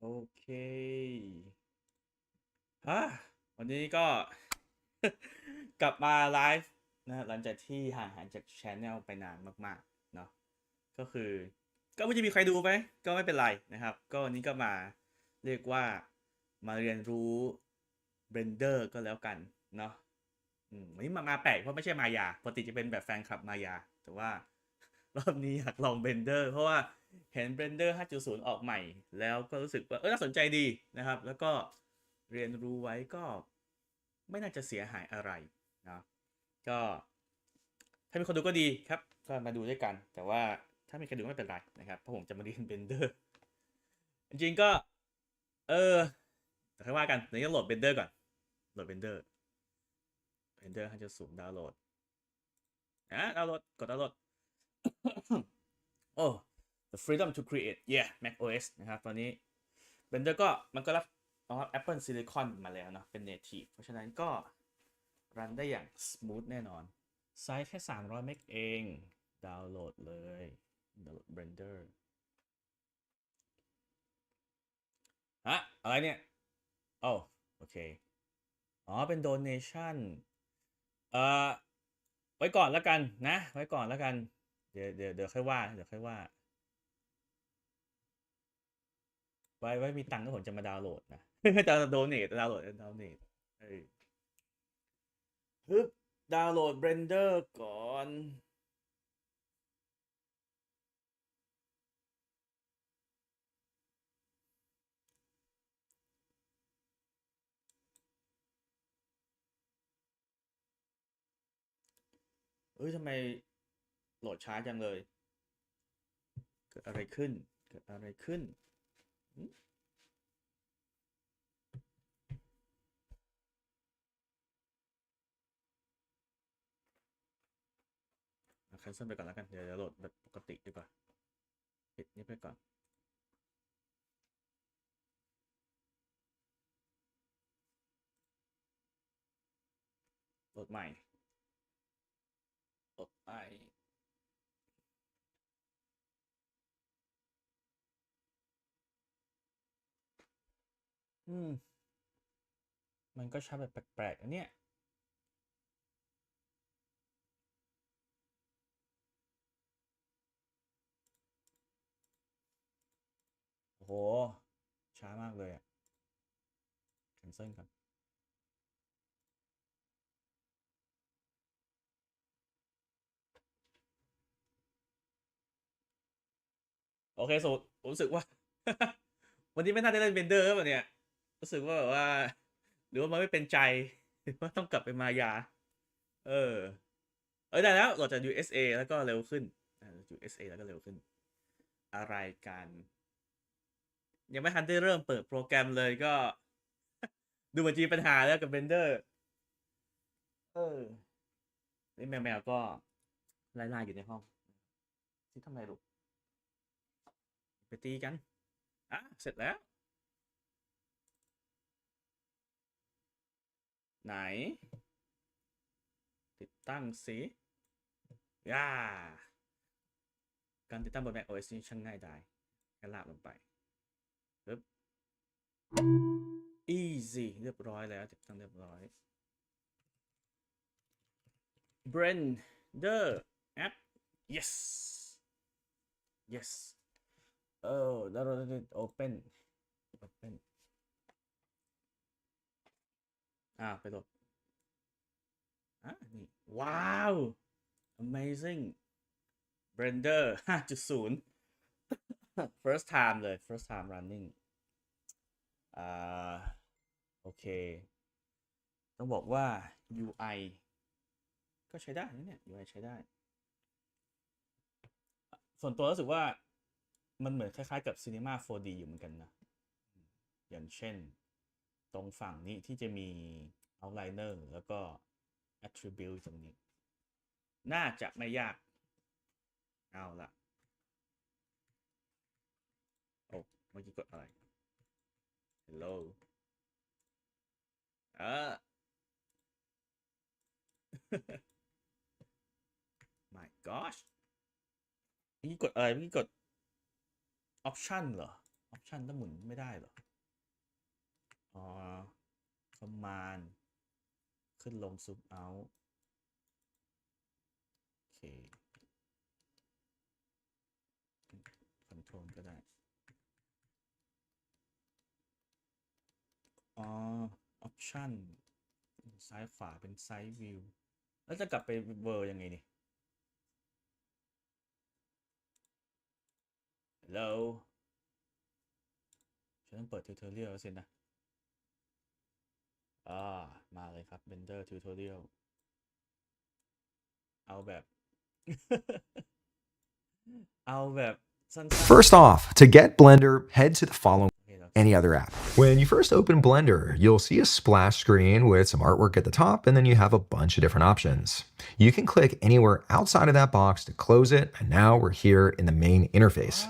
โอเคฮะวันนี้ก็ กลับมาไลฟ์นะหลังจากที่ห่างหายจากช anel ไปนานมากๆเนาะก็คือก็ไม่จะมีใครดูไหมก็ไม่เป็นไรนะครับก็วันนี้ก็มาเรียกว่ามาเรียนรู้ Blender ก็แล้วกันเนาะวันนี้มาแปลกเพราะไม่ใช่มายาปกติจะเป็นแบบแฟนคลับมายาแต่ว่ารอบนี้อยากลอง Blender เพราะว่าเห็น Blender 5.0 ออกใหม่แล้วก็รู้สึกว่าน่าสนใจดีนะครับแล้วก็เรียนรู้ไว้ก็ไม่น่าจะเสียหายอะไรนะก็ถ้ามีคนดูก็ดีครับก็มาดูด้วยกันแต่ว่าถ้ามีใครดูไม่เป็นไรนะครับเพราะผมจะมาเรียน Blender จริงๆก็เออแต่ค่อยว่ากันเดี๋ยวจะโหลด Blender ก่อนโหลด Blender 5.0ดาวน์โหลดดาวน์โหลดกดดาวน์โหลด โอ้ the freedom to create yeah Mac OS นะครับตอนนี้ Blender ก็มันก็รับรองรับ Apple Silicon มาแล้วเนาะเป็น native เพราะฉะนั้นก็รันได้อย่าง smooth แน่นอนไซส์แค่300เมกเองดาวน์โหลดเลยดาวน์โหลด Blender ฮะอะไรเนี่ยโอ้โอเคอ๋อเป็น donation เอ่อไว้ก่อนแล้วกันนะไว้ก่อนแล้วกันเดี๋ยวค่อยว่าเดี๋ยวค่อยว่า ไว้มีตังค์ก็ผมจะมาดาวน์โหลดนะจะโดเนทดาวน์โหลดดาวน์เนทเออฮึบดาวน์โหลด Blender ก่อนเฮ้ยทำไมโหลดช้าจังเลยเกิดอะไรขึ้นเกิดอะไรขึ้นแคนเซิลไปก่อนแล้วกันเดี๋ยวโหลดแบบปกติดีกว่าปิดนี้ไปก่อนโหลดใหม่โหลดไปอืมมันก็ช้าแบบแปลกๆอันเนี้ยโอ้โหช้ามากเลยอะแคนเซิลก่อนโอเคสุดผมรู้สึกว่าวันนี้ไม่น่าได้เล่นเบนเดอร์แล้วเนี่ยรู้สึกว่าแบบว่าหรือว่ามันไม่เป็นใจหรือว่าต้องกลับไปมายาเออได้แล้วโหลดจาก USA แล้วก็เร็วขึ้นUSA แล้วก็เร็วขึ้นอะไรกันยังไม่ทันได้เริ่มเปิดโปรแกรมเลยก็ดูเหมือนจะมีปัญหาแล้วกับเบนเดอร์เออนี่แมวก็ไล่ๆอยู่ในห้องที่ทำไมลูกไปตีกันเสร็จแล้วไหนติดตั้งสิย่าการติดตั้งบน Mac OS นี่ช่างง่ายดายแค่ลากลงไปปึ๊บ easy เรียบร้อยแล้วติดตั้งเรียบร้อย Blender app yes yes แล้วเราจะ open ไปโหลดนี่ว้าว amazing Blender 5.0 first time เลย first time running อ่าโอเคต้องบอกว่า UI ก็ใช้ได้นะเนี่ย UI ใช้ได้ส่วนตัวรู้สึกว่ามันเหมือนคล้ายๆกับ Cinema 4D อยู่เหมือนกันนะอย่างเช่นตรงฝั่งนี้ที่จะมี outliner แล้วก็ attribute ตรงนี้น่าจะไม่ยากเอาละโอ้เมื่อกี้กดอะไร hello เออ my gosh เมื่อกี้กดอะไรเมื่อกี้กด option เหรอ ออปชันต้องหมุนไม่ได้เหรออ๋อ command ขึ้นลง zoom out โอเค control ก็ได้อ๋อ option ซ้ายขวาเป็น side view แล้วจะกลับไปเบอร์ยังไงนี่ hello ฉันต้องเปิด tutorial แล้วสินะมาเลยครับ Blender tutorial เอาแบบ เอาแบบสั้น First off, to get Blender, head to the following ๆโอเคเรา any other app. When you first open Blender, you'll see a splash screen with some artwork at the top, and then you have a bunch of different options. You can click anywhere outside of that box to close it, and now we're here in the main interface.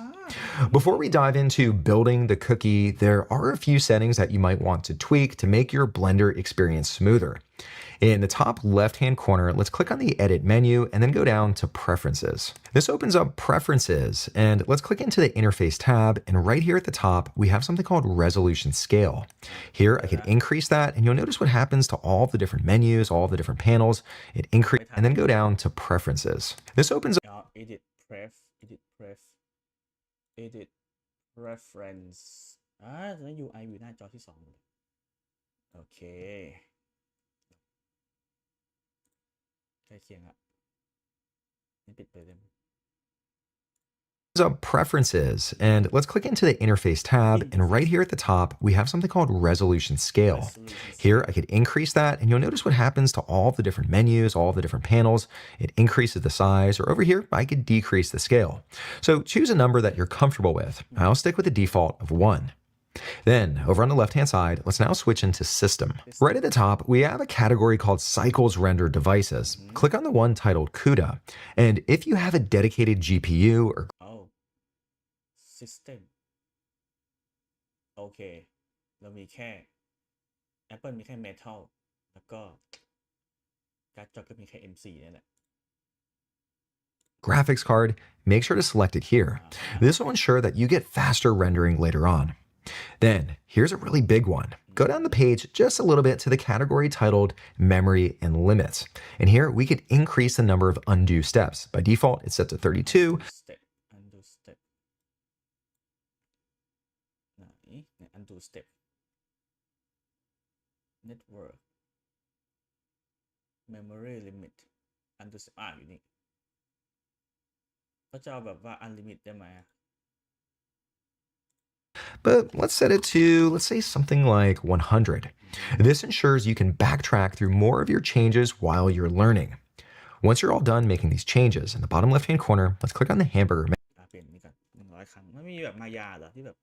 Before we dive into building the cookie, there are a few settings that you might want to tweak to make your Blender experience smoother. In the top left-hand corner, let's click on the Edit menu and then go down to Preferences. This opens up Preferences, and let's click into the Interface tab, and right here at the top, we have something called Resolution Scale. Here, I could increase that, and you'll notice what happens to all the different menus, all the different panels. It increase, and then go down to Preferences. This opens up edit preference แล้ว UI อยู่หน้าจอที่2เลยโอเคใกล้เคียงอะนี่ปิดไปเลย up Preferences, and let's click into the Interface tab, and right here at the top, we have something called Resolution Scale. Here, I could increase that, and you'll notice what happens to all the different menus, all the different panels. It increases the size, or over here, I could decrease the scale. So choose a number that you're comfortable with. I'll stick with the default of 1. Then, over on the left-hand side, let's now switch into System. Right at the top, we have a category called Cycles Render Devices. Click on the one titled CUDA, and if you have a dedicated GPU or System โอเคเรามีแค่ Apple มีแค่ Metal แล้วก็การ์ดจอก็มีแค่ M4 นั่นแหละ graphics card, make sure to select it here. This will ensure that you get faster rendering later on. Then, here's a really big one. Go down the page just a little bit to the category titled Memory and Limits. And here, we could increase the number of undo steps. By default, it's set to 32. Undo step ไหน undo step network memory limit undo step อยู่นี่ก็จะเอาแบบว่า unlimit ได้ไหมBut let's set it to, let's say something like 100. This ensures you can backtrack through more of your changes while you're learning. Once you're all done making these changes, in the bottom left-hand corner, let's click on the hamburger. เปลี่ยนนี่ก่อน100 ครั้งไม่มีแบบมายาเหรอที่แบบ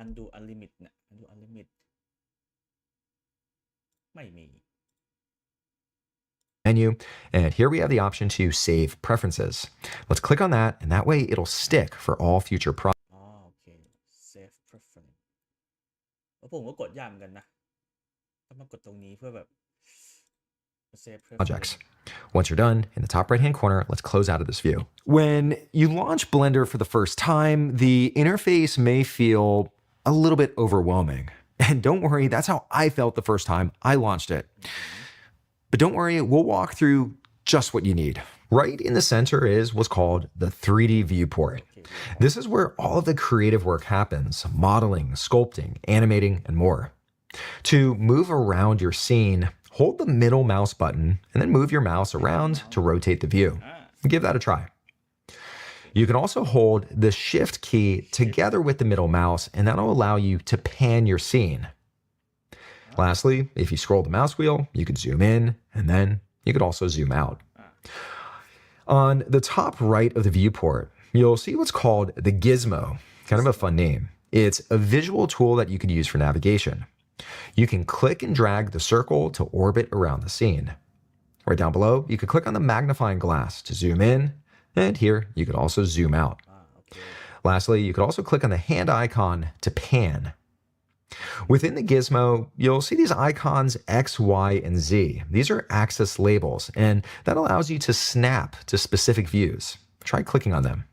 undo unlimit เนี่ย undo unlimit ไม่มี menu, and here we have the option to save preferences. Let's click on that, and that way it'll stick for all future projects. โอเค save preference ผมก็กดยากเหมือนกันนะต้องมากดตรงนี้เพื่อแบบ save preference. Once you're done, in the top right-hand corner, let's close out of this view. When you launch Blender for the first time, the interface may feel a little bit overwhelming. And don't worry, that's how I felt the first time I launched it. But don't worry, we'll walk through just what you need. Right in the center is what's called the 3D viewport. This is where all of the creative work happens: modeling, sculpting, animating, and more. To move around your scene, hold the middle mouse button and then move your mouse around to rotate the view. Give that a try. You can also hold the Shift key together with the middle mouse, and that'll allow you to pan your scene. Lastly, if you scroll the mouse wheel, you could zoom in, and then you could also zoom out. On the top right of the viewport, you'll see what's called the gizmo, kind of a fun name. It's a visual tool that you could use for navigation. You can click and drag the circle to orbit around the scene. Right down below, you could click on the magnifying glass to zoom in, and here you could also zoom out. Lastly, you could also click on the hand icon to pan. Within the gizmo, you'll see these icons X, Y, and Z. These are axis labels, and that allows you to snap to specific views. Try clicking on them.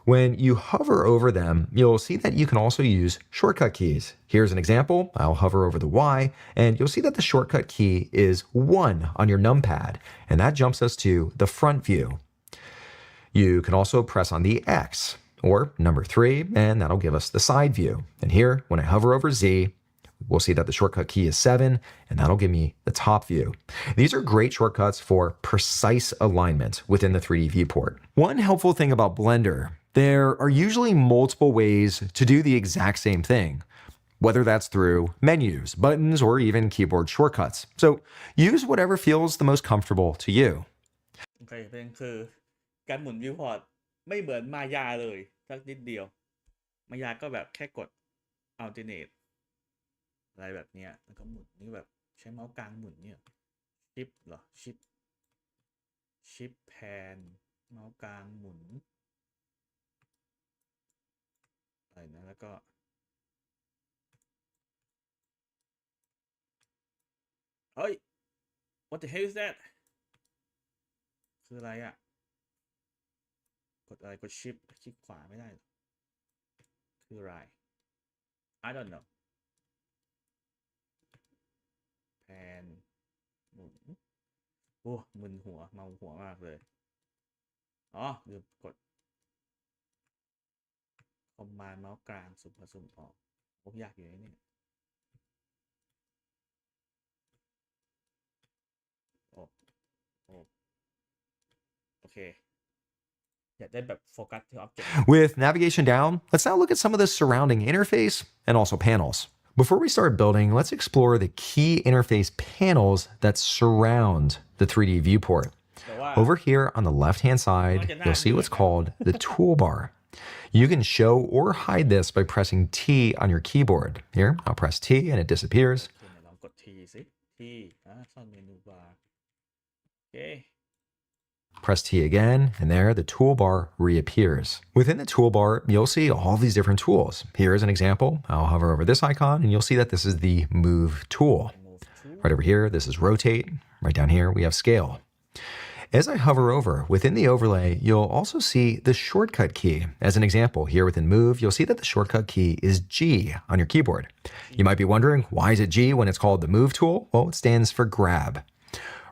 When you hover over them, you'll see that you can also use shortcut keys. Here's an example. I'll hover over the Y, and you'll see that the shortcut key is 1 on your numpad, and that jumps us to the front view. You can also press on the X, or number 3, and that'll give us the side view. And here, when I hover over Z, we'll see that the shortcut key is 7, and that'll give me the top view. These are great shortcuts for precise alignment within the 3D viewport. One helpful thing about Blender, there are usually multiple ways to do the exact same thing, whether that's through menus, buttons, or even keyboard shortcuts. So use whatever feels the most comfortable to you. โอเคเป็นคือการหมุนวิวพอร์ตไม่เหมือนมายาเลยสักนิดเดียวมายาก็แบบแค่กด alternate อะไรแบบเนี้ยแล้วก็หมุนนี่แบบใช้เมาส์กลางหมุนเนี่ยชิปเหรอชิปแพนเมาส์กลางหมุนอะไรนะแล้วก็เฮ้ย what the hell is that คืออะไรอ่ะกดอะไรกดชิปคลิกขวาไม่ได้หรอคืออะไร I don't know แพนหมุนโอ้มึนหัวเมาหัวมากเลยอ๋อลืมกดคอมมานด์เมาส์กลางสุ่มผสมออกผมอยากอยู่ในนี่โอ้โอเคอยากได้แบบโฟกัสที่ object With navigation down, let's now look at some of the surrounding interface and also panels. Before we start building, let's explore the key interface panels that surround the 3D viewport. แต่ว่า Over here on the left-hand side, you'll see what's called the toolbar. You can show or hide this by pressing T on your keyboard. Here, I'll press T and it disappears. โอเคลองกด T สิ T ซ่อนเมนูบาร์โอเค Press T again, and there the toolbar reappears. Within the toolbar, you'll see all these different tools. Here is an example. I'll hover over this icon, and you'll see that this is the Move tool. Right over here, this is Rotate. Right down here, we have Scale. As I hover over, within the overlay, you'll also see the shortcut key. As an example, here within Move, you'll see that the shortcut key is G on your keyboard. You might be wondering, why is it G when it's called the Move tool? Well, it stands for Grab.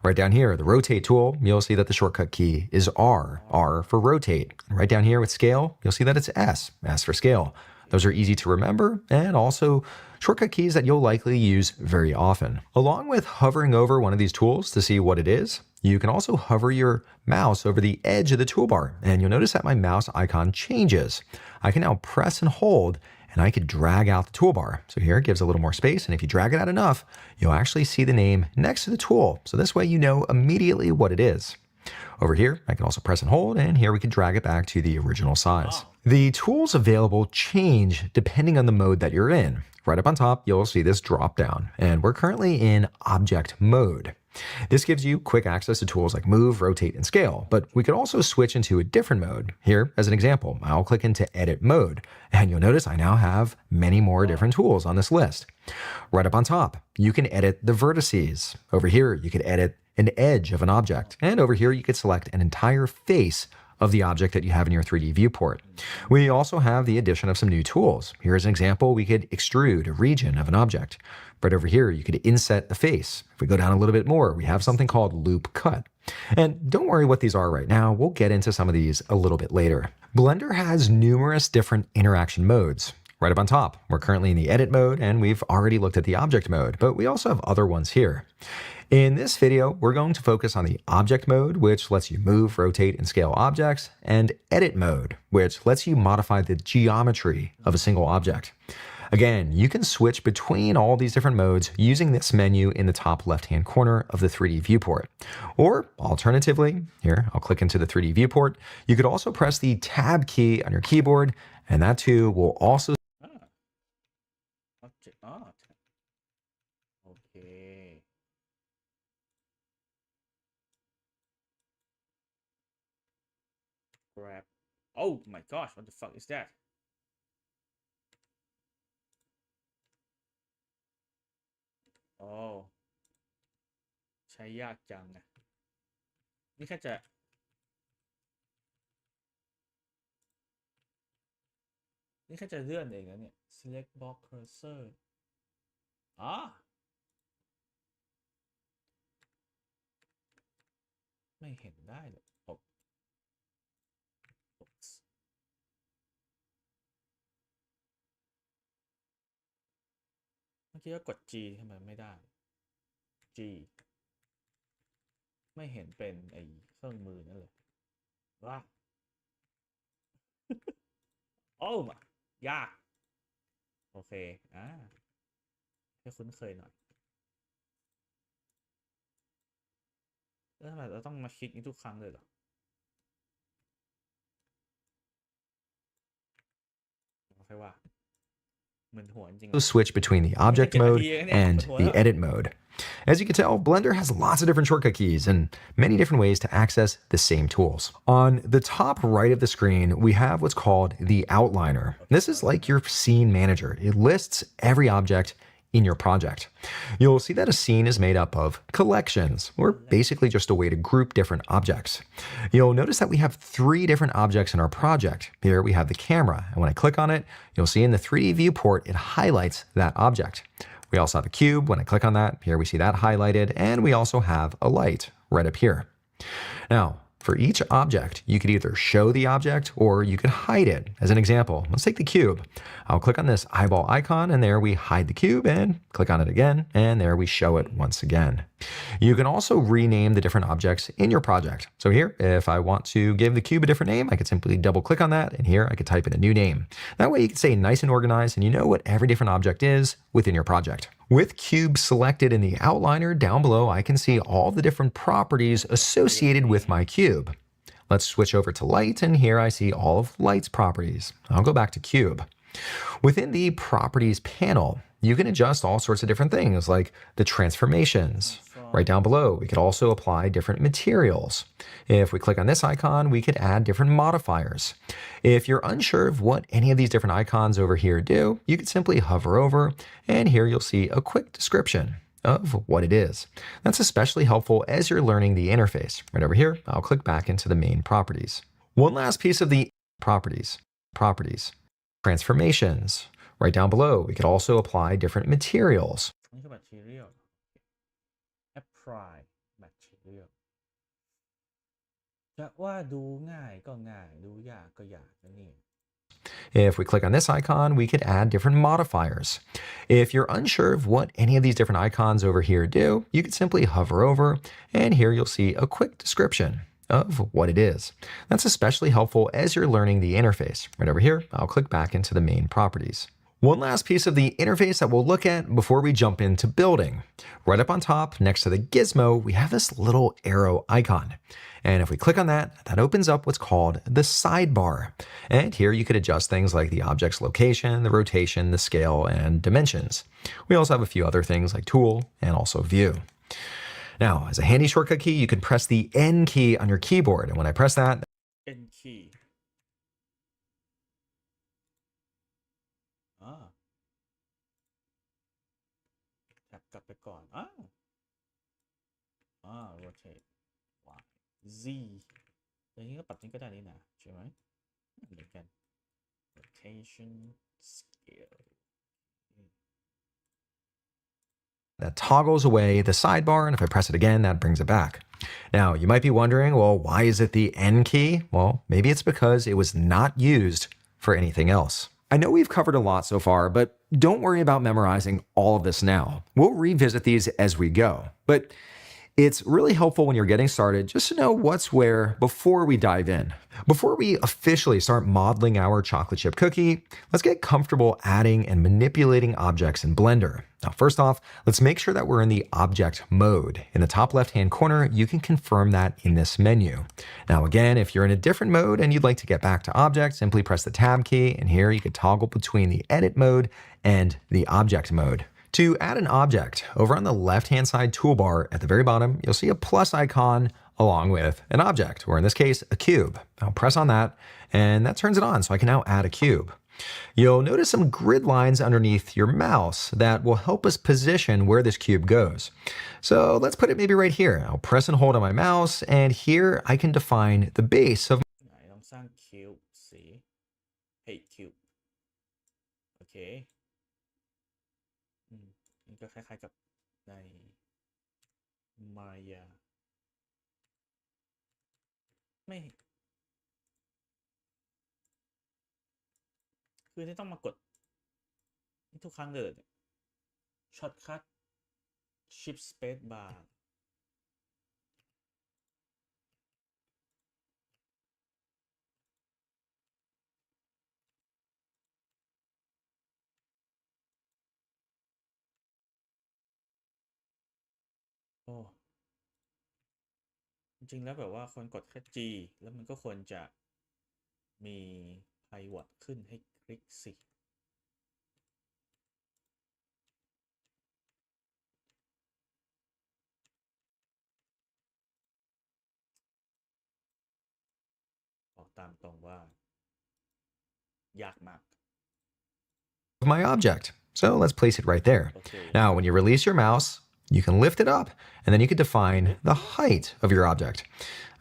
Right down here, the Rotate tool, you'll see that the shortcut key is R for Rotate. Right down here with Scale, you'll see that it's S for Scale. Those are easy to remember and also shortcut keys that you'll likely use very often. Along with hovering over one of these tools to see what it is, you can also hover your mouse over the edge of the toolbar, and you'll notice that my mouse icon changes. I can now press and hold, and I could drag out the toolbar. So here it gives a little more space, and if you drag it out enough, you'll actually see the name next to the tool. So this way you know immediately what it is. Over here, I can also press and hold, and here we can drag it back to the original size. The tools available change depending on the mode that you're in. Right up on top, you'll see this drop down, and we're currently in object mode. This gives you quick access to tools like Move, Rotate, and Scale, but we could also switch into a different mode. Here, as an example, I'll click into Edit Mode, and you'll notice I now have many more different tools on this list. Right up on top, you can edit the vertices. Over here, you could edit an edge of an object, and over here, you could select an entire face of the object that you have in your 3D viewport. We also have the addition of some new tools. Here's an example. We could extrude a region of an object. Right over here, you could inset the face. If we go down a little bit more, we have something called Loop Cut. And don't worry what these are right now. We'll get into some of these a little bit later. Blender has numerous different interaction modes. Right up on top, we're currently in the edit mode, and we've already looked at the object mode, but we also have other ones here. In this video, we're going to focus on the object mode, which lets you move, rotate, and scale objects, and edit mode, which lets you modify the geometry of a single object. Again, you can switch between all these different modes using this menu in the top left-hand corner of the 3D viewport. Or alternatively, here, I'll click into the 3D viewport. You could also press the Tab key on your keyboard, and that too will also object okay grab oh my gosh what the fuck is that oh ใช้ยากจังนะนี่แค่จะ นี่แค่จะเลื่อนเองนะเนี่ย select box cursor อ๋อไม่เห็นได้เลยเมื่อกี้ก็กด G ทำไมไม่ได้ G ไม่เห็นเป็นไอ้เครื่องมือนั่นเลยว้าโอ้มายากโอเคให้คุ้นเคยหน่อยแล้วทำไมเราต้องมาคลิกนี้ทุกครั้งเลยเหรอไม่ค่อยว่ามึนหัวจริงๆเลย switch between the object mode and the edit mode. As you can tell, Blender has lots of different shortcut keys and many different ways to access the same tools. On the top right of the screen, we have what's called the outliner. This is like your scene manager. It lists every object in your project. You'll see that a scene is made up of collections, or basically just a way to group different objects. You'll notice that we have 3 different objects in our project. Here we have the camera, and when I click on it, you'll see in the 3D viewport, it highlights that object. We also have a cube. When I click on that, here we see that highlighted, and we also have a light right up here. Now, for each object, you could either show the object or you could hide it. As an example, let's take the cube. I'll click on this eyeball icon and there we hide the cube and click on it again and there we show it once again. You can also rename the different objects in your project. So here, if I want to give the cube a different name, I could simply double click on that and here I could type in a new name. That way you can stay nice and organized and you know what every different object is within your project. With cube selected in the outliner down below, I can see all the different properties associated with my cube. Let's switch over to light, and here I see all of light's properties. I'll go back to cube. Within the properties panel, you can adjust all sorts of different things like the transformations. Right down below, we could also apply different materials. If we click on this icon, we could add different modifiers. If you're unsure of what any of these different icons over here do, you could simply hover over, and here you'll see a quick description of what it is. That's especially helpful as you're learning the interface. Right over here, I'll click back into the main properties. One last piece of the properties. Transformations. Right down below, we could also apply different materials. Apply material จะว่าดูง่ายก็ง่ายดูยากก็ยากนะเนี่ย If we click on this icon, we could add different modifiers. If you're unsure of what any of these different icons over here do, you could simply hover over, and here you'll see a quick description of what it is. That's especially helpful as you're learning the interface. Right over here, I'll click back into the main properties. One last piece of the interface that we'll look at before we jump into building. Right up on top, next to the gizmo, we have this little arrow icon. And if we click on that, that opens up what's called the sidebar. And here you could adjust things like the object's location, the rotation, the scale, and dimensions. We also have a few other things like tool and also view. Now, as a handy shortcut key, you can press the N key on your keyboard. And when I press that, N key แท็บกลับไปก่อนrotate Y Z อย่างนี้ก็ปรับนี้ก็ได้นี่นะใช่ไหมเหมือนกัน rotation scale that toggles away the sidebar, and if I press it again, that brings it back. Now, you might be wondering, well, why is it the N key? Well, maybe it's because it was not used for anything else. I know we've covered a lot so far, but don't worry about memorizing all of this now. We'll revisit these as we go. But it's really helpful when you're getting started just to know what's where before we dive in. Before we officially start modeling our chocolate chip cookie, let's get comfortable adding and manipulating objects in Blender. Now, first off, let's make sure that we're in the object mode. In the top left-hand corner, you can confirm that in this menu. Now, again, if you're in a different mode and you'd like to get back to object, simply press the tab key, and here you can toggle between the edit mode and the object mode. To add an object, over on the left-hand side toolbar at the very bottom, you'll see a plus icon along with an object, or in this case, a cube. I'll press on that, and that turns it on, so I can now add a cube. You'll notice some grid lines underneath your mouse that will help us position where this cube goes. So let's put it maybe right here. I'll press and hold on my mouse, and here I can define the base of ไหนลองสร้างคิวสี Hey cube เคมันก็คล้ายๆกับในมายาไม่คือที่ต้องมากดทุกครั้งเลยช็อตคัทชิปสเปซบาร์โอ้จริงๆแล้วแบบว่าคนกดแค่ G แล้วมันก็ควรจะมี pivot ขึ้นให้คลิกสิบอกตามตรงว่ายากมาก my object. So let's place it right there. Okay. Now, when you release your mouse, you can lift it up and then you can define the height of your object.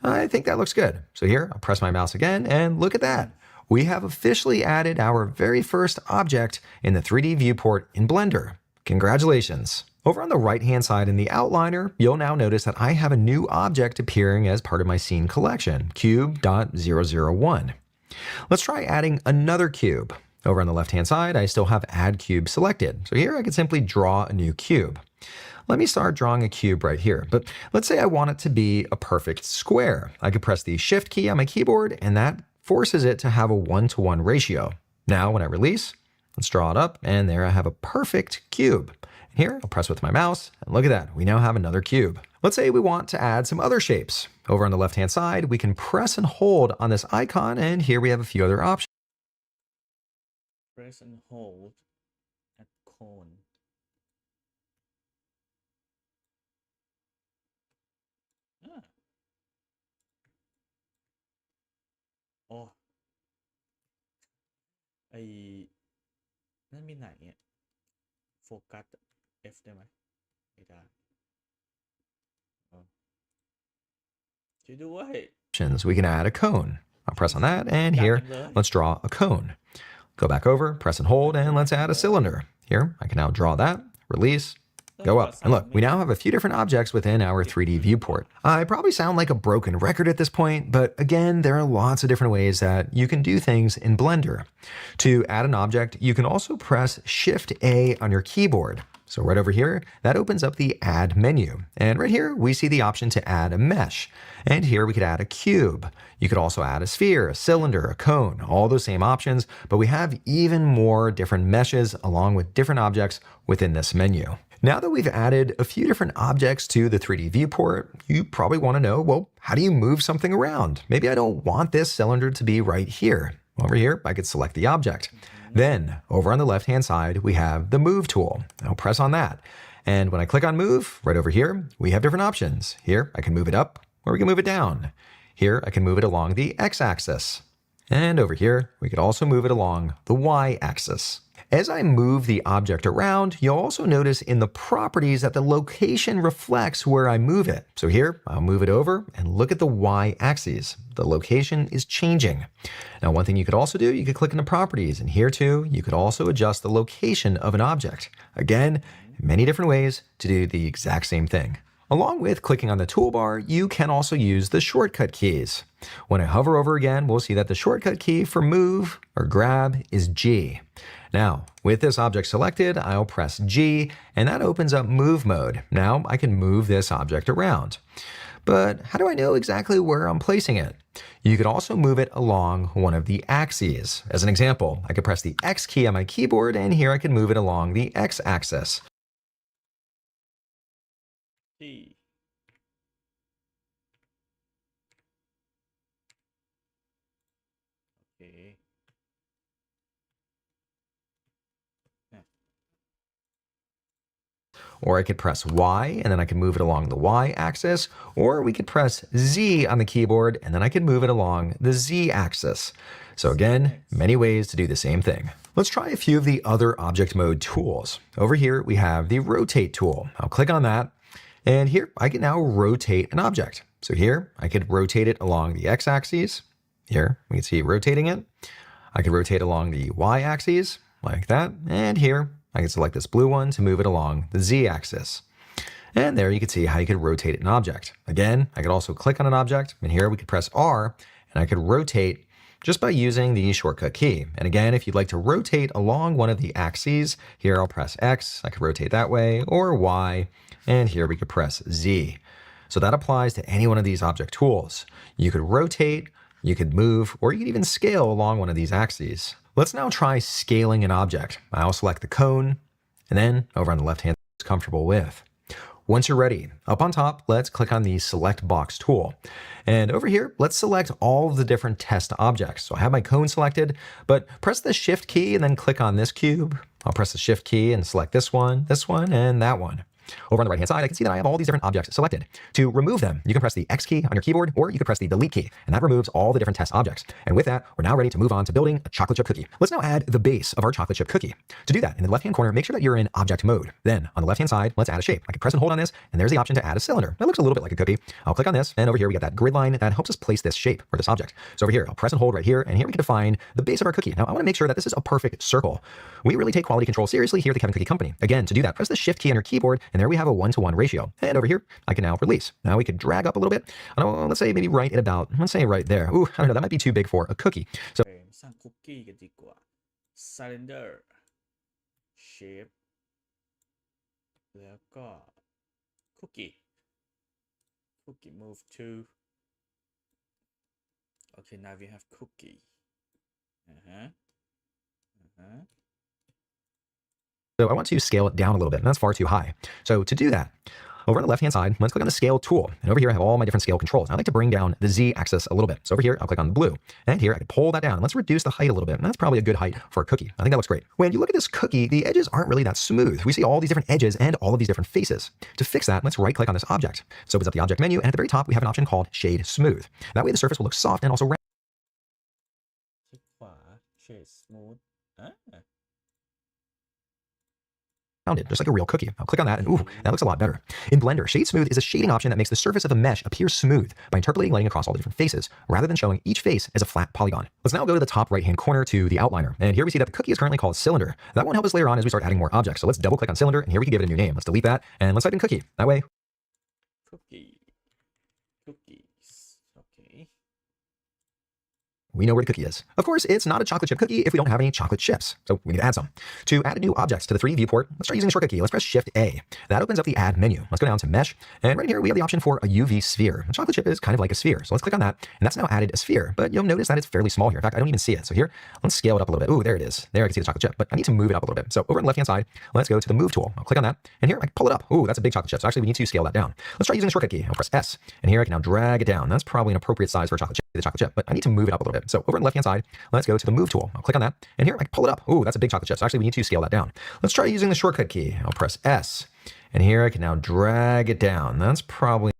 I think that looks good. So here, I'll press my mouse again and look at that. We have officially added our very first object in the 3D viewport in Blender. Congratulations. Over on the right-hand side in the outliner, you'll now notice that I have a new object appearing as part of my scene collection, cube.001. Let's try adding another cube. Over on the left-hand side, I still have Add Cube selected. So here I can simply draw a new cube. Let me start drawing a cube right here. But let's say I want it to be a perfect square. I could press the Shift key on my keyboard, and that forces it to have a 1-to-1 ratio. Now, when I release, let's draw it up, and there I have a perfect cube. And here, I'll press with my mouse, and look at that. We now have another cube. Let's say we want to add some other shapes. Over on the left-hand side, we can press and hold on this icon, and here we have a few other options. Press and hold at cone โอ้ไอนั่นมีไหนเนี่ยโฟกัส F ได้ไหมไม่ได้ช่วยด้วย We can add a cone. I'll press on that, and here, let's draw a cone. Go back over, press and hold, and let's add a cylinder. Here, I can now draw that, release, go up. And look, we now have a few different objects within our 3D viewport. I probably sound like a broken record at this point, but again, there are lots of different ways that you can do things in Blender. To add an object, you can also press Shift-A on your keyboard. So right over here, that opens up the Add menu. And right here, we see the option to add a mesh. And here we could add a cube. You could also add a sphere, a cylinder, a cone, all those same options, but we have even more different meshes along with different objects within this menu. Now that we've added a few different objects to the 3D viewport, you probably want to know, well, how do you move something around? Maybe I don't want this cylinder to be right here. Over here, I could select the object. Then, over on the left-hand side, we have the Move tool. I'll press on that. And when I click on Move, right over here, we have different options. Here, I can move it up, or we can move it down. Here, I can move it along the X-axis. And over here, we could also move it along the Y-axis. As I move the object around, you'll also notice in the properties that the location reflects where I move it. So here, I'll move it over and look at the Y-axis. The location is changing. Now, one thing you could also do, you could click into properties, and here too, you could also adjust the location of an object. Again, many different ways to do the exact same thing. Along with clicking on the toolbar, you can also use the shortcut keys. When I hover over again, we'll see that the shortcut key for move or grab is G. Now, with this object selected, I'll press G, and that opens up move mode. Now I can move this object around. But how do I know exactly where I'm placing it? You could also move it along one of the axes. As an example, I could press the X key on my keyboard, and here I can move it along the X axis. T. Okay. Or I could press Y, and then I can move it along the Y axis, or we could press Z on the keyboard, and then I can move it along the Z axis. So again, many ways to do the same thing. Let's try a few of the other object mode tools. Over here, we have the rotate tool. I'll click on that, and here I can now rotate an object. So here, I could rotate it along the X axis. Here, we can see rotating it. I could rotate along the Y axis. like that. And here, I can select this blue one to move it along the z-axis. And there you can see how you could rotate an object. Again, I could also click on an object, and here we could press R, and I could rotate just by using the shortcut key. And again, if you'd like to rotate along one of the axes, here I'll press X, I could rotate that way, or Y, and here we could press Z. So that applies to any one of these object tools. You could rotate, you could move, or you could even scale along one of these axes. Let's now try scaling an object. I'll select the cone, and then over on the left hand, it's comfortable with. Once you're ready, up on top, let's click on the Select Box tool. And over here, let's select all of the different test objects. So I have my cone selected, but press the Shift key and then click on this cube. I'll press the Shift key and select this one, and that one. Over on the right-hand side, I can see that I have all these different objects selected. To remove them, you can press the X key on your keyboard, or you can press the Delete key, and that removes all the different test objects. And with that, we're now ready to move on to building a chocolate chip cookie. Let's now add the base of our chocolate chip cookie. To do that, in the left-hand corner, make sure that you're in object mode. Then, on the left-hand side, let's add a shape. I can press and hold on this, and there's the option to add a cylinder. That looks a little bit like a cookie. I'll click on this, and over here we get that grid line that helps us place this shape, or this object. So over here, I'll press and hold right here, and here we can define the base of our cookie. Now, I want to make sure that this is a perfect circle. We really take quality control seriously here at the Kevin Cookie Company. Again, to do that, press the Shift key on your keyboard, and there we have a 1-to-1 ratio. And over here, I can now release. Now we could drag up a little bit. Let's say maybe right at about, let's say right there. Ooh, I don't know, that might be too big for a cookie. So สร้างคุกกี้กันดีกว่า cylinder shape แล้วก็ cookie move to okay now we have cookie So I want to scale it down a little bit, and that's far too high. So to do that, over on the left-hand side, let's click on the Scale tool. And over here, I have all my different scale controls. Now, I like to bring down the Z-axis a little bit. So over here, I'll click on the blue. And here, I can pull that down. Let's reduce the height a little bit. And that's probably a good height for a cookie. I think that looks great. When you look at this cookie, the edges aren't really that smooth. We see all these different edges and all of these different faces. To fix that, let's right-click on this object. So it opens up the object menu, and at the very top, we have an option called Shade Smooth. That way, the surface will look soft and also round. คลิกขวา shade smooth Just like a real cookie. I'll click on that, and ooh, that looks a lot better. In Blender, Shade Smooth is a shading option that makes the surface of a mesh appear smooth by interpolating lighting across all the different faces, rather than showing each face as a flat polygon. Let's now go to the top right-hand corner to the outliner, and here we see that the cookie is currently called Cylinder. That won't help us later on as we start adding more objects, so let's double-click on Cylinder, and here we can give it a new name. Let's delete that, and let's type in Cookie. That way, cookies okay we know where the cookie is. Of course, it's not a chocolate chip cookie if we don't have any chocolate chips, so we need to add some. To add a new object to the 3D viewport, let's try using the shortcut key. Let's press Shift-A. That opens up the Add menu. Let's go down to Mesh, and right here we have the option for a UV sphere. A chocolate chip is kind of like a sphere, so let's click on that, and that's now added a sphere, but you'll notice that it's fairly small here. In fact, I don't even see it. So here, let's scale it up a little bit. Ooh, there it is. There I can see the chocolate chip, but I need to move it up a little bit. So over on the left-hand side, let's go to the Move tool. I'll click on that, and here I can pull it up. Ooh, that's a big chocolate chip, so actually we need to scale that down. Let's try using the shortcut key. I'll press S, and here I can now drag it down. That's probably an appropriate size for a chocolate chip, but I need to move it up a little bit. So over on the left-hand side, let's go to the Move tool. I'll click on that, and here I can pull it up. Ooh, that's a big chocolate chip, so actually we need to scale that down. Let's try using the shortcut key. I'll press S, and here I can now drag it down. That's probably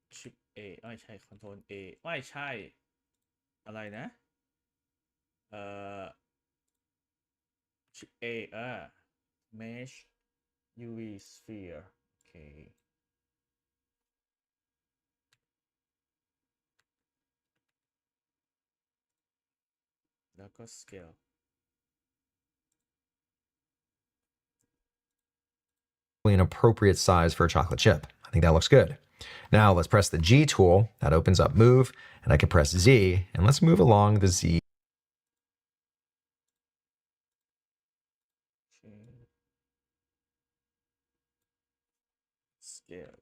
Shift A ไม่ใช่ Control A ไม่ใช่อะไรนะShift A Mesh UV sphere okayแล้วก็ scale an appropriate size for a chocolate chip. I think that looks good. Now let's press the G tool. That opens up Move, and I can press Z, and let's move along the Z. scale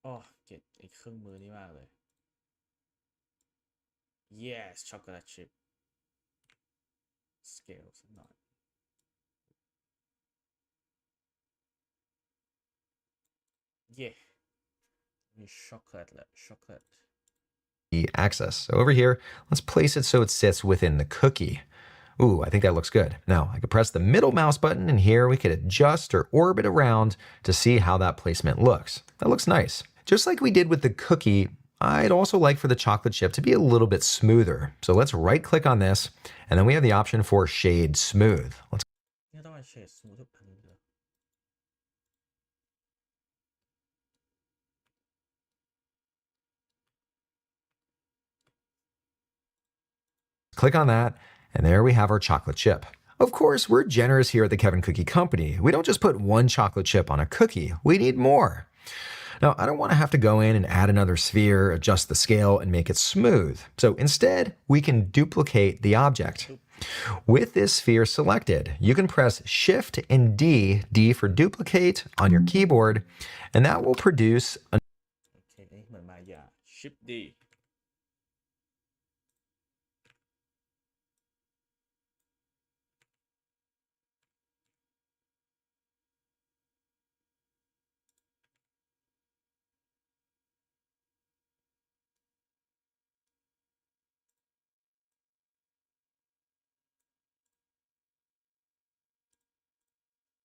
อ๋อเกลียดไอ้เครื่องมือนี้มากเลย yes chocolate chip scale สักหน่อย yeah มี chocolate แหละ chocolate Axis. So over here, let's place it so it sits within the cookie. Ooh, I think that looks good. Now, I could press the middle mouse button, and here we could adjust or orbit around to see how that placement looks. That looks nice. Just like we did with the cookie, I'd also like for the chocolate chip to be a little bit smoother. So let's right-click on this, and then we have the option for Shade Smooth. Let's เนี่ยต้องมา shade smooth ทุกอันเลย โ Click on that, and there we have our chocolate chip. Of course, we're generous here at the Kevin Cookie Company. We don't just put one chocolate chip on a cookie. We need more. Now, I don't want to have to go in and add another sphere, adjust the scale, and make it smooth. So instead, we can duplicate the object. With this sphere selected, you can press Shift and D, D for duplicate, on your keyboard, and that will produce a โอเคเหมือนมายา Shift D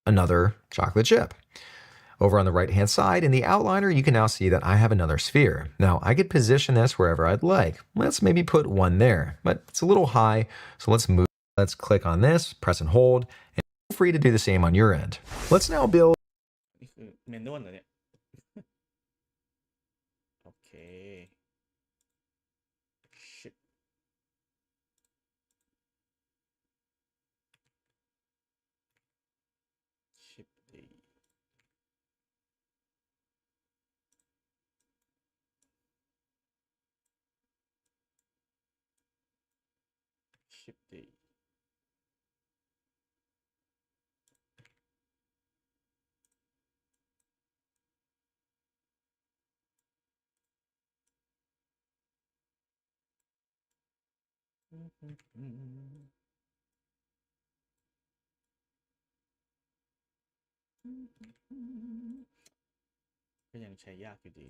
another chocolate chip. Over on the right-hand side in the outliner, you can now see that I have another sphere. Now, I could position this wherever I'd like. Let's maybe put one there, but it's a little high, so let's move. Let's click on this, press and hold, and feel free to do the same on your end. Let's now build นี่คือเมนวลเหรอเนี่ย โอเค Shift Shift D Shift D ก็ยังใช้ยากอยู่ดี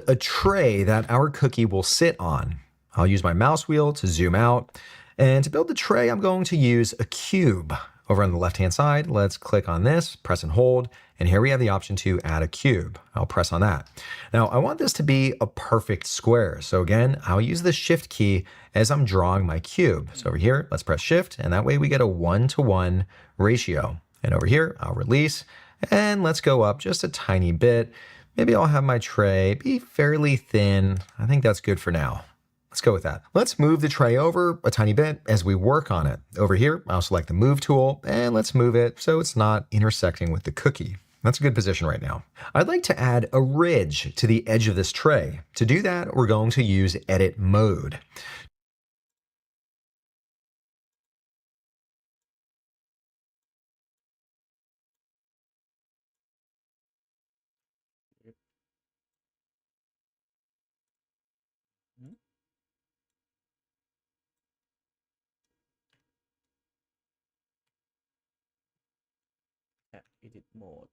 a tray that our cookie will sit on. I'll use my mouse wheel to zoom out. And to build the tray, I'm going to use a cube. Over on the left-hand side, let's click on this, press and hold, and here we have the option to add a cube. I'll press on that. Now, I want this to be a perfect square. So again, I'll use the Shift key as I'm drawing my cube. So over here, let's press Shift, and that way we get a 1-to-1 ratio. And over here, I'll release, and let's go up just a tiny bit. Maybe I'll have my tray be fairly thin. I think that's good for now. Let's go with that. Let's move the tray over a tiny bit as we work on it. Over here, I'll select the Move tool, and let's move it so it's not intersecting with the cookie. That's a good position right now. I'd like to add a ridge to the edge of this tray. To do that, we're going to use Edit Mode. Edit Mode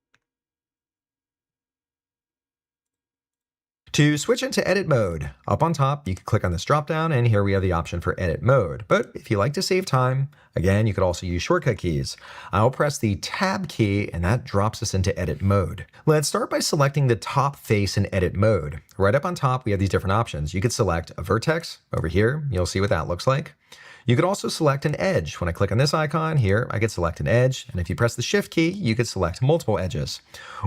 To switch into edit mode, up on top, you can click on this drop down, and here we have the option for edit mode. But if you like to save time, again, you could also use shortcut keys. I'll press the tab key, and that drops us into edit mode. Let's start by selecting the top face in edit mode. Right up on top, we have these different options. You could select a vertex over here. You'll see what that looks like. You could also select an edge. When I click on this icon here, I could select an edge, and if you press the Shift key, you could select multiple edges.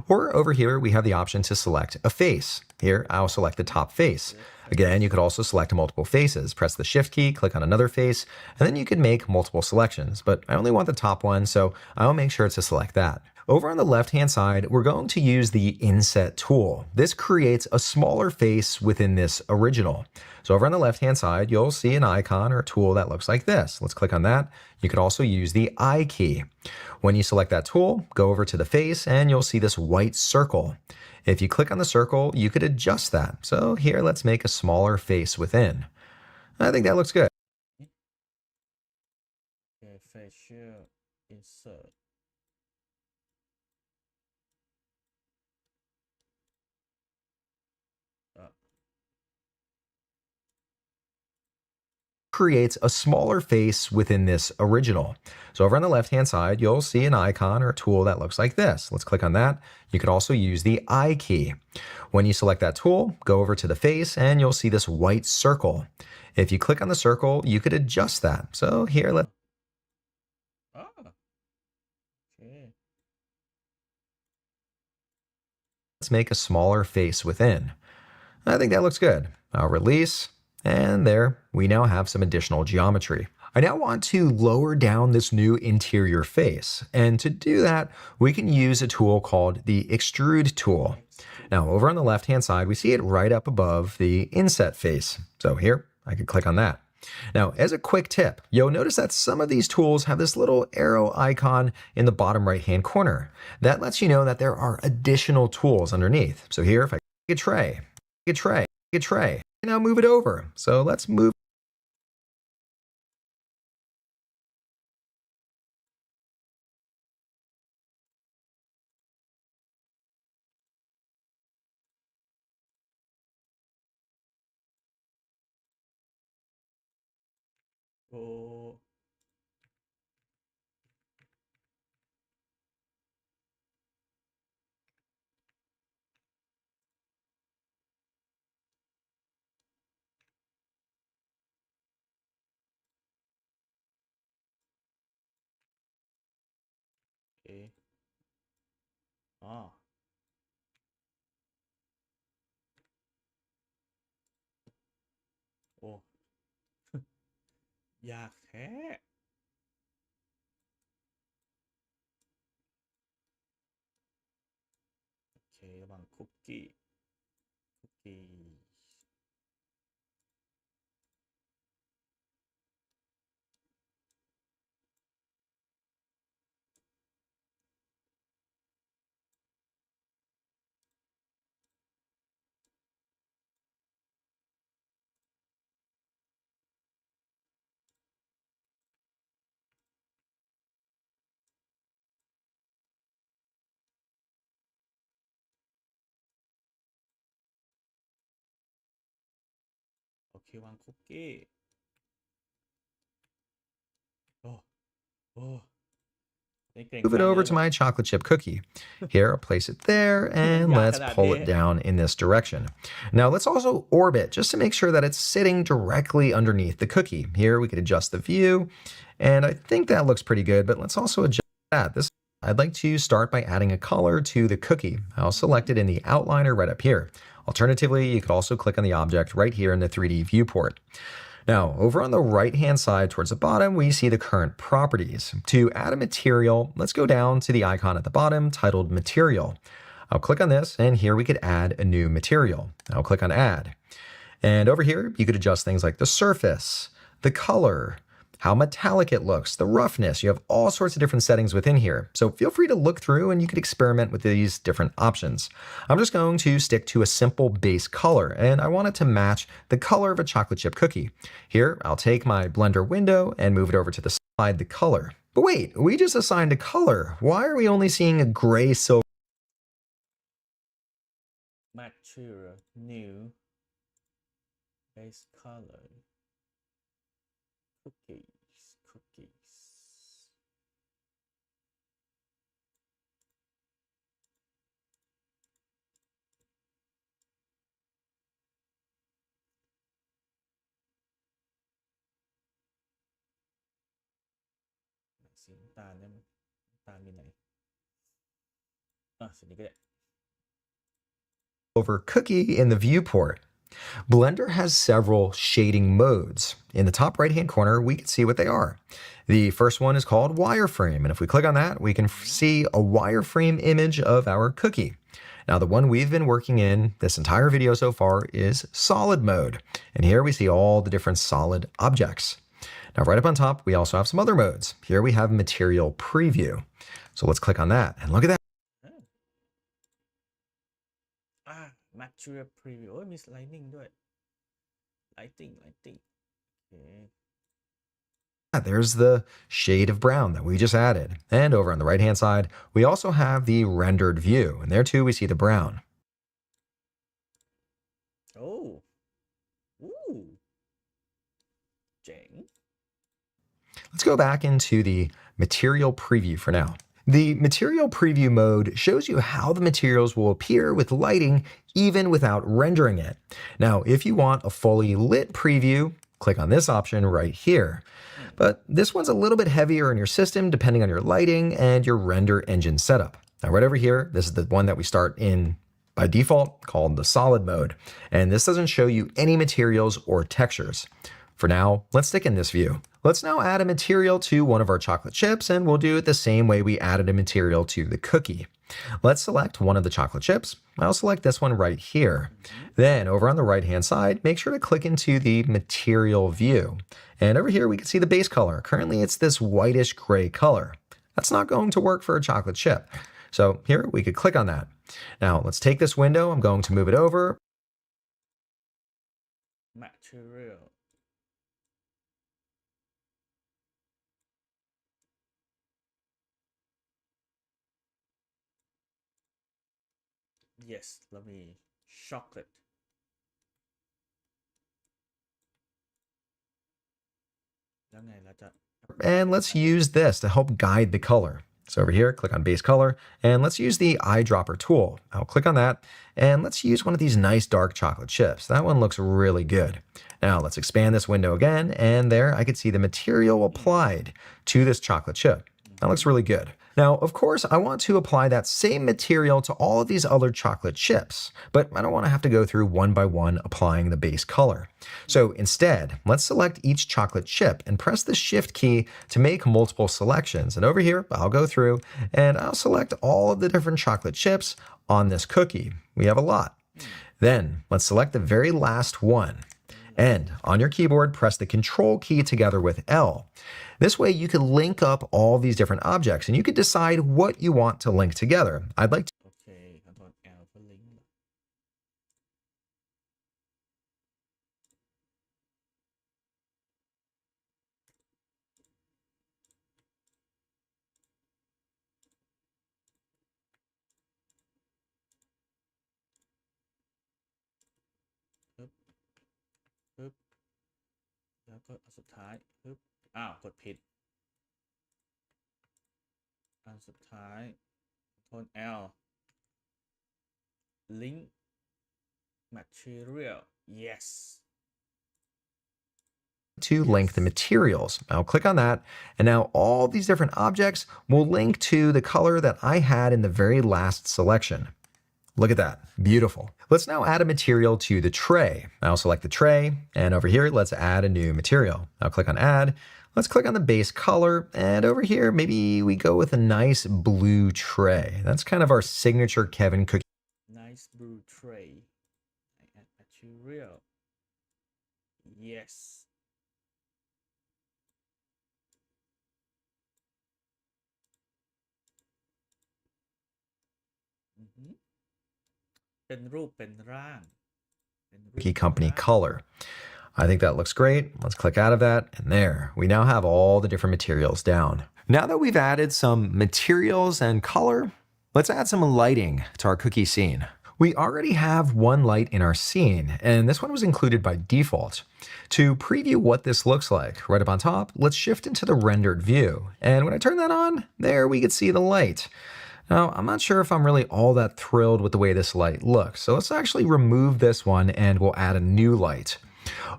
Or over here, we have the option to select a face. Here, I'll select the top face. Again, you could also select multiple faces. Press the Shift key, click on another face, and then you can make multiple selections. But I only want the top one, so I'll make sure to select that. Over on the left-hand side, we're going to use the Inset tool. This creates a smaller face within this original. So over on the left-hand side, you'll see an icon or a tool that looks like this. Let's click on that. You could also use the I key. When you select that tool, go over to the face, and you'll see this white circle. If you click on the circle, you could adjust that. So here, let's make a smaller face within. I think that looks good. Okay, facial insert Creates a smaller face within this original. So over on the left-hand side, you'll see an icon or a tool that looks like this. Let's click on that. You could also use the I key. When you select that tool, go over to the face, and you'll see this white circle. If you click on the circle, you could adjust that. So here, let's make a smaller face within. I think that looks good. I'll release, and there, we now have some additional geometry. I now want to lower down this new interior face, and to do that, we can use a tool called the Extrude tool. Now, over on the left-hand side, we see it right up above the inset face. So here, I can click on that. Now, as a quick tip, you'll notice that some of these tools have this little arrow icon in the bottom right-hand corner. That lets you know that there are additional tools underneath. So here, if I click a tray, and now move it over. So let's move. Oh. เอ๊ะอ๋อโอ้ ยากแท้โอเคระหว่างคุกกี้คุกกี้โอเควางคุกกี้โอ้โอ้นี่เก่ง Move ข it นาดนี้ over เลย to เหรอ my chocolate chip cookie. Here, I'll place it there, and Yeah, let's that pull idea. it down in this direction. Now, let's also orbit just to make sure that it's sitting directly underneath the cookie. Here, we could adjust the view, and I think that looks pretty good, but let's also adjust that. I'd like to start by adding a color to the cookie. I'll select it in the outliner right up here. Alternatively, you could also click on the object right here in the 3D viewport. Now, over on the right-hand side towards the bottom, we see the current properties. To add a material, let's go down to the icon at the bottom titled Material. I'll click on this, and here we could add a new material. I'll click on Add. And over here, you could adjust things like the surface, the color, how metallic it looks, the roughness. You have all sorts of different settings within here. So feel free to look through and you could experiment with these different options. I'm just going to stick to a simple base color, and I want it to match the color of a chocolate chip cookie. Here, I'll take my Blender window and move it over to the side, the color. But wait, we just assigned a color. Why are we only seeing a gray silver? Mature new base color cookies สีน้ำตาลเนี่ยน้ำตาลมีไหนสีนี้ก็ได้ Over cookie in the viewport. Blender has several shading modes. In the top right-hand corner, we can see what they are. The first one is called wireframe, and if we click on that, we can see a wireframe image of our cookie. Now, the one we've been working in this entire video so far is solid mode, and here we see all the different solid objects. Now, right up on top, we also have some other modes. Here we have material preview. So let's click on that, and look at that. Mature preview โอ้ยมี lighting ด้วย lighting okay. There's the shade of brown that we just added. And over on the right-hand side, we also have the rendered view. And there too, we see the brown. Oh. Ooh. เจ๋ง Let's go back into the material preview for now. The material preview mode shows you how the materials will appear with lighting even without rendering it. Now, if you want a fully lit preview, click on this option right here. But this one's a little bit heavier in your system depending on your lighting and your render engine setup. Now, right over here, this is the one that we start in by default called the solid mode, and this doesn't show you any materials or textures. For now, let's stick in this view. Let's now add a material to one of our chocolate chips, and we'll do it the same way we added a material to the cookie. Let's select one of the chocolate chips. I'll select this one right here. Then over on the right-hand side, make sure to click into the material view. And over here, we can see the base color. Currently, it's this whitish gray color. That's not going to work for a chocolate chip. So here, we could click on that. Now, let's take this window. I'm going to move it over. material yes เรามี chocolate แล้วไงเราจะ And let's use this to help guide the color. So over here, click on base color, and let's use the eyedropper tool. I'll click on that, and let's use one of these nice dark chocolate chips. That one looks really good. Now let's expand this window again, and there I could see the material applied to this chocolate chip. That looks really good. Now, of course, I want to apply that same material to all of these other chocolate chips, but I don't want to have to go through one by one applying the base color. So instead, let's select each chocolate chip and press the Shift key to make multiple selections. And over here, I'll go through and I'll select all of the different chocolate chips on this cookie. We have a lot. Then let's select the very last one. And on your keyboard, press the Control key together with L. This way you can link up all these different objects and you can decide what you want to link together. I'd like to โอเค Ctrl L เพื่อลิงก์ปึ๊บปึ๊บแล้วก็อันสุดท้ายปึ๊บอ้าวกดผิดอันสุดท้าย Ctrl L link material yes link the materials. I'll click on that, and now all these different objects will link to the color that I had in the very last selection. Look at that, beautiful. Let's now add a material to the tray. I'll select the tray, and over here, let's add a new material. I'll click on add. Let's click on the base color, and over here, maybe we go with a nice blue tray. That's kind of our signature Kevin cookie. nice blue tray I add material yes อือหือเป็นรูปเป็นร่างเป็นรูป Cookie Company color. I think that looks great. Let's click out of that, and there, we now have all the different materials down. Now that we've added some materials and color, let's add some lighting to our cookie scene. We already have one light in our scene, and this one was included by default. To preview what this looks like, right up on top, let's shift into the rendered view. And when I turn that on, there we can see the light. Now, I'm not sure if I'm really all that thrilled with the way this light looks, so let's actually remove this one and we'll add a new light.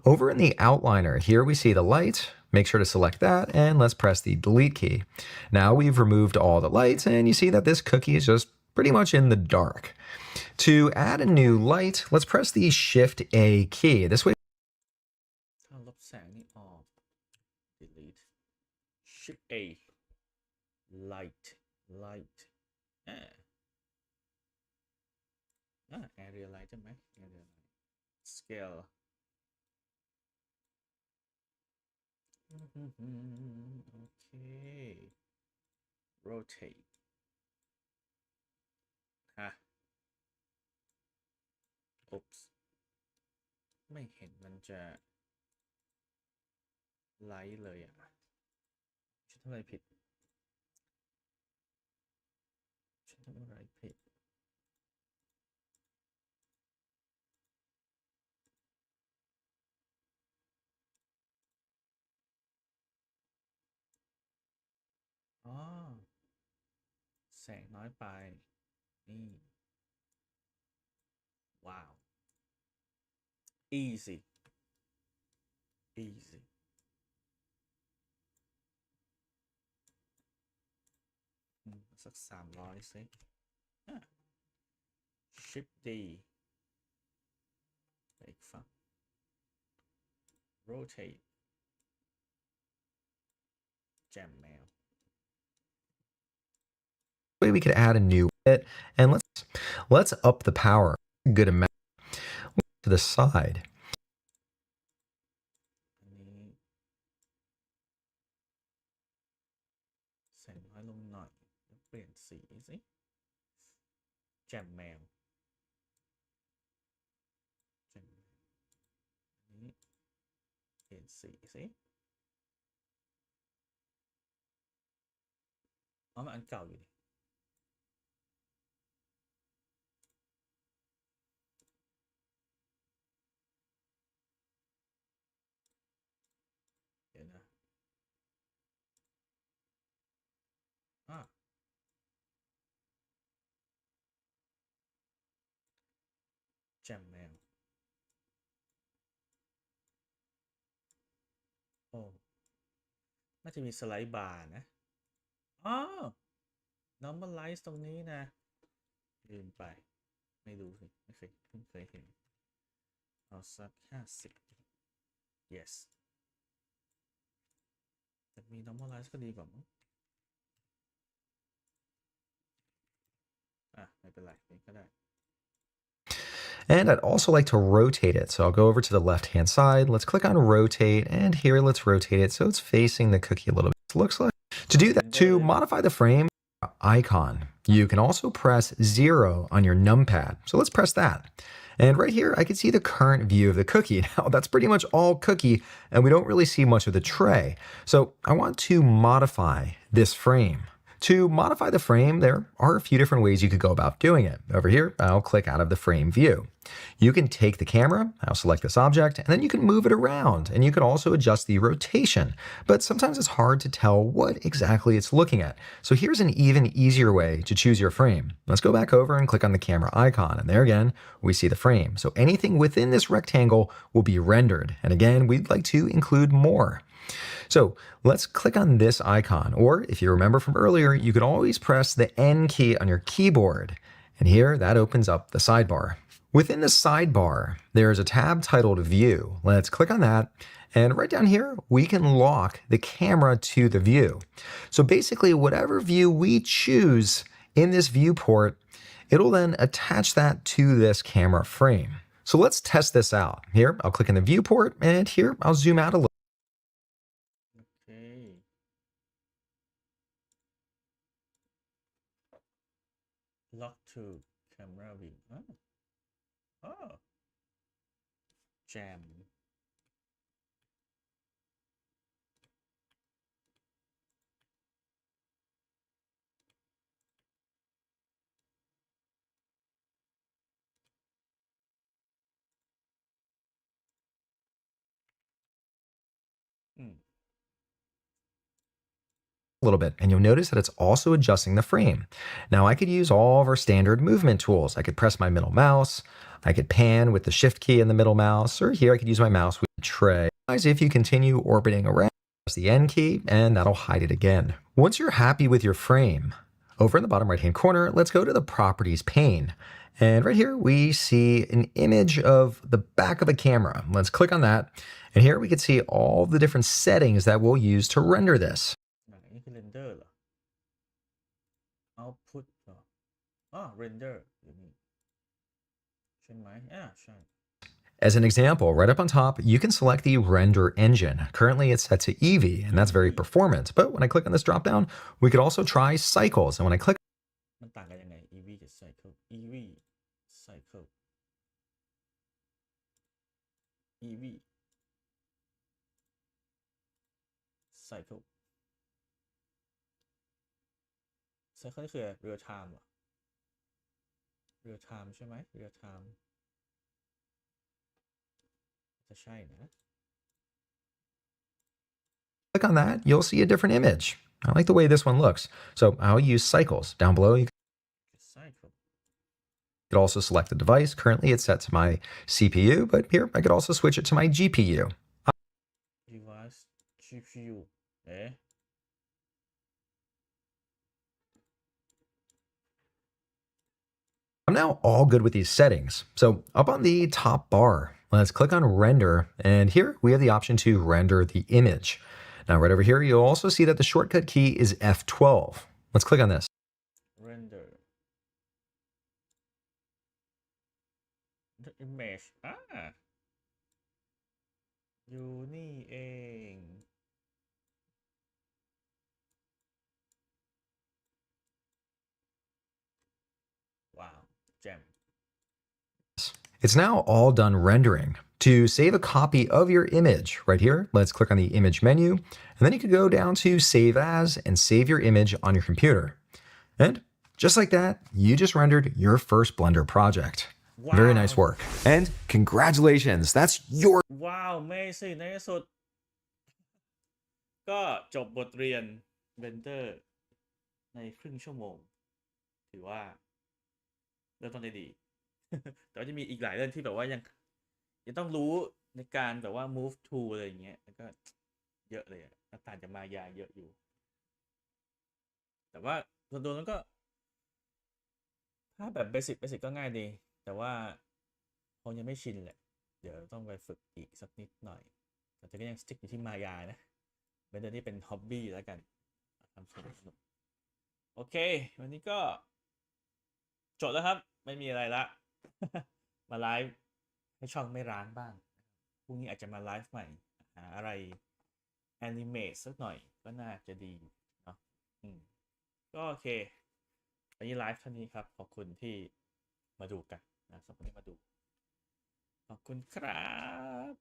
Over in the outliner, here we see the light. Make sure to select that and let's press the delete key. Now we've removed all the lights and you see that this cookie is just pretty much in the dark. To add a new light, let's press the Shift A key. This way ถ้าลบแสงนี่ออก delete shift A light area light ใช่ไหม area light scale โอเค rotate ฮะ oops ไม่เห็นมันจะไลท์เลยอ่ะฉันทำอะไรผิดฉันทำอะไรผิดอ๋อแสงน้อยไปนี่ว้าว easy สัก300สิ Shift D ไปอีกฝั่ง Rotate แจมแมว Way we could add a new bit, and let's up the power a good amount to the side. อันนี้แสงน้อยลงหน่อยแล้วเปลี่ยนสีสิแจมแมวแจมแมวอันนี้เปลี่ยนสีสิอ๋อมันอันเก่าอยู่ดิเดี๋ยวนะอ่ะแจมแมวโอ้น่าจะมีสไลด์บาร์นะอ๋อ normalize ตรงนี้นะลืมไปไม่รู้สิไม่เคยเพิ่งเคยเห็นเอาสัก50 yes แต่มี normalize ก็ดีกว่ามั้งอ่ะไม่เป็นไรนี่ก็ได้ And I'd also like to rotate it. So I'll go over to the left-hand side. Let's click on rotate, and here let's rotate it so it's facing the cookie a little bit. It looks like to do that, to modify the frame icon, you can also press 0 on your numpad. So let's press that. And right here, I can see the current view of the cookie. Now, that's pretty much all cookie, and we don't really see much of the tray. So I want to modify this frame. To modify the frame, there are a few different ways you could go about doing it. Over here, I'll click out of the frame view. You can take the camera, I'll select this object, and then you can move it around, and you can also adjust the rotation. But sometimes it's hard to tell what exactly it's looking at. So here's an even easier way to choose your frame. Let's go back over and click on the camera icon, and there again, we see the frame. So anything within this rectangle will be rendered. And again, we'd like to include more. So let's click on this icon, or if you remember from earlier, you can always press the N key on your keyboard. And here, that opens up the sidebar. Within the sidebar, there's a tab titled View. Let's click on that. And right down here, we can lock the camera to the view. So basically, whatever view we choose in this viewport, it'll then attach that to this camera frame. So let's test this out. Here, I'll click in the viewport, and here, I'll zoom out a little. Okay. Lock to camera view. Oh. Jam. อืม A little bit, and you'll notice that it's also adjusting the frame. Now I could use all of our standard movement tools. I could press my middle mouse, I could pan with the shift key in the middle mouse, or here I could use my mouse with the tray. If you continue orbiting around, press the N key, and that'll hide it again. Once you're happy with your frame, over in the bottom right-hand corner, let's go to the Properties pane. And right here, we see an image of the back of a camera. Let's click on that. And here we can see all the different settings that we'll use to render this. นี่คือ render เหรอ output เหรอrender อยู่นี่ใช่ไหมใช่ As an example, right up on top, you can select the render engine. Currently, it's set to Eevee, and that's very performant. But when I click on this dropdown, we could also try cycles. And when I click, มันต่างกันยังไง EV กับ cycle EV cycle EV cycle cycle นี่คือ real time เหรอ real time ใช่ไหม real time จะใช่นะ click on that, you'll see a different image. I like the way this one looks. So I'll use cycles. Down below, you cycle could also select the device. Currently, it's set to my CPU, but here I could also switch it to my GPU. device GPU เอ๊ะ I'm now all good with these settings. So up on the top bar, let's click on render. And here we have the option to render the image. Now right over here, you'll also see that the shortcut key is F12. Let's click on this. render the image อยู่นี่เอง ว้าว แจ่ม It's now all done rendering. To save a copy of your image, right here, let's click on the image menu, and then you can go down to save as and save your image on your computer. And just like that, you just rendered your first Blender project. Wow. Very nice work. And congratulations, that's your ว้าว ไม่สิในที่สุด ก็จบบทเรียน Blender ในครึ่งชั่วโมง ถือว่าเริ่มต้นได้ดี แต่ว่าจะมีอีกหลายเรื่องที่แบบว่ายังต้องรู้ในการแบบว่า move to อะไรอย่างเงี้ยแล้วก็เยอะเลยอะต่างจากมายาเยอะอยู่ แต่ว่าส่วนตัวนั้นก็ ถ้าแบบเบสิกก็ง่ายดี แต่ว่าคงยังไม่ชินแหละ เดี๋ยวต้องไปฝึกอีกสักนิดหน่อย แต่ก็ยังสติ๊กอยู่ที่มายานะเป็นเรื่องที่เป็นฮ็อบบี้แล้วกันทำสนุกโอเค วันนี้ก็จบแล้วครับ ไม่มีอะไรละ มาไลฟ์ให้ช่องไม่ร้างบ้างพรุ่งนี้อาจจะมาไลฟ์ใหม่หาอะไรแอนิเมตสักหน่อยก็น่าจะดีเนาะก็โอเควันนี้ไลฟ์เท่านี้ครับขอบคุณที่มาดูกันนะสำหรับที่มาดูขอบคุณครับ